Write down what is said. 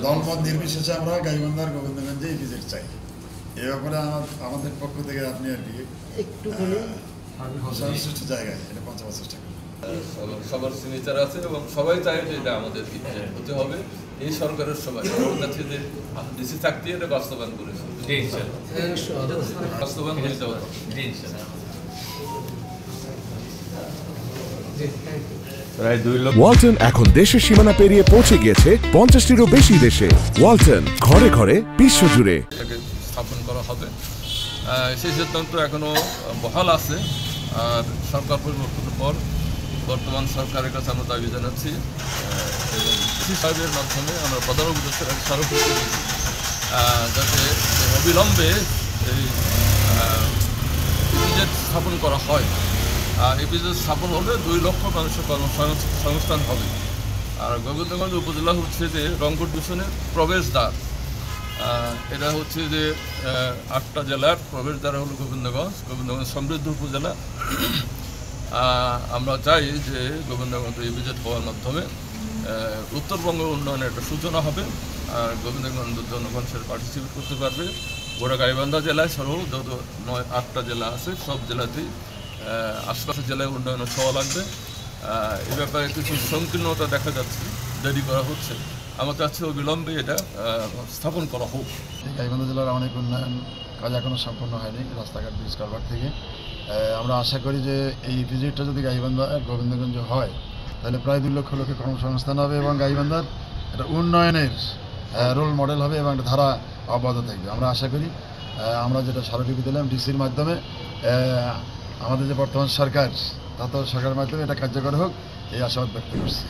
দলমত নির্বিশেষে আমরা গাইবান্ধার গোবিন্দগঞ্জে ইপিজেড চাই। এ ব্যাপারে আমাদের পক্ষ থেকে আপনি আর কি একটুখানি সর্বশ্রেষ্ঠ জায়গায় এটা পৌঁছাবার চেষ্টা করি। সবার সিগনেচার আছে এবং সবাই চায় যে এটা আমাদের হতে হবে। এই সরকারের সবাই কাছে যে ডিসি থাকতে এটা বাস্তবায়ন করেছে, বাস্তবায়ন হয়ে যাওয়া। ওয়ালটন এখন দেশের সীমানা পেরিয়ে পৌঁছে গিয়েছে 50টিরও বেশি দেশে। ওয়ালটন, ঘরে ঘরে বিশ্বজুড়ে স্থাপন করা হবে। সেই সিদ্ধান্ত এখনো বহাল আছে। আর সরকার পরিবর্তনের পর বর্তমান সরকারের কাছে আমরা দাবি জানাচ্ছি এবং ডিসি সাহেবের মাধ্যমে আমরা প্রধান উপদেষ্টার স্মারকলিপি দিয়েছি যাতে অবিলম্বে এই ইপিজেড স্থাপন করা হয়। ইপিজেড স্থাপন হলে 2 লক্ষ মানুষের কর্মসংস্থান হবে। আর গোবিন্দগঞ্জ উপজেলা হচ্ছে যে রংপুর ডিভিশনের প্রবেশদ্বার। এটা হচ্ছে যে 8টা জেলার প্রবেশদ্বার হলো গোবিন্দগঞ্জ। গোবিন্দগঞ্জ সমৃদ্ধ উপজেলা। আমরা চাই যে গোবিন্দগঞ্জ ইপিজেড হওয়ার মাধ্যমে উত্তরবঙ্গ উন্নয়নের একটা সূচনা হবে। আর গোবিন্দগঞ্জ জনগণ সেটা পার্টিসিপেট করতে পারবে। গোটা গাইবান্ধা জেলায় সহ যত 8টা জেলা আছে সব জেলাতেই আশপাশের জেলায় উন্নয়নের ছোঁয়া লাগবে। এ ব্যাপারে কিছু সংকীর্ণতা দেখা যাচ্ছে, দেরি করা হচ্ছে। আমার কাছে অবিলম্বে এটা স্থাপন করা হোক। গাইবান্ধা জেলার অনেক উন্নয়ন কাজ এখনও সম্পন্ন হয়নি, রাস্তাঘাট ব্রিজ কারবার থেকে। আমরা আশা করি যে এই ইপিজেডটা যদি গাইবান্ধা গোবিন্দগঞ্জ হয় তাহলে প্রায় 2 লক্ষ লোকের কর্মসংস্থান হবে এবং গাইবান্ধার একটা উন্নয়নের রোল মডেল হবে এবং একটা ধারা অব্যাহত থাকবে। আমরা আশা করি আমরা যেটা স্মারকলিপি দিলাম ডিসির মাধ্যমে, আমাদের যে বর্তমান সরকার তত সরকারের মাধ্যমে এটা কার্যকর হোক এই আশাবাদ ব্যক্ত করছি।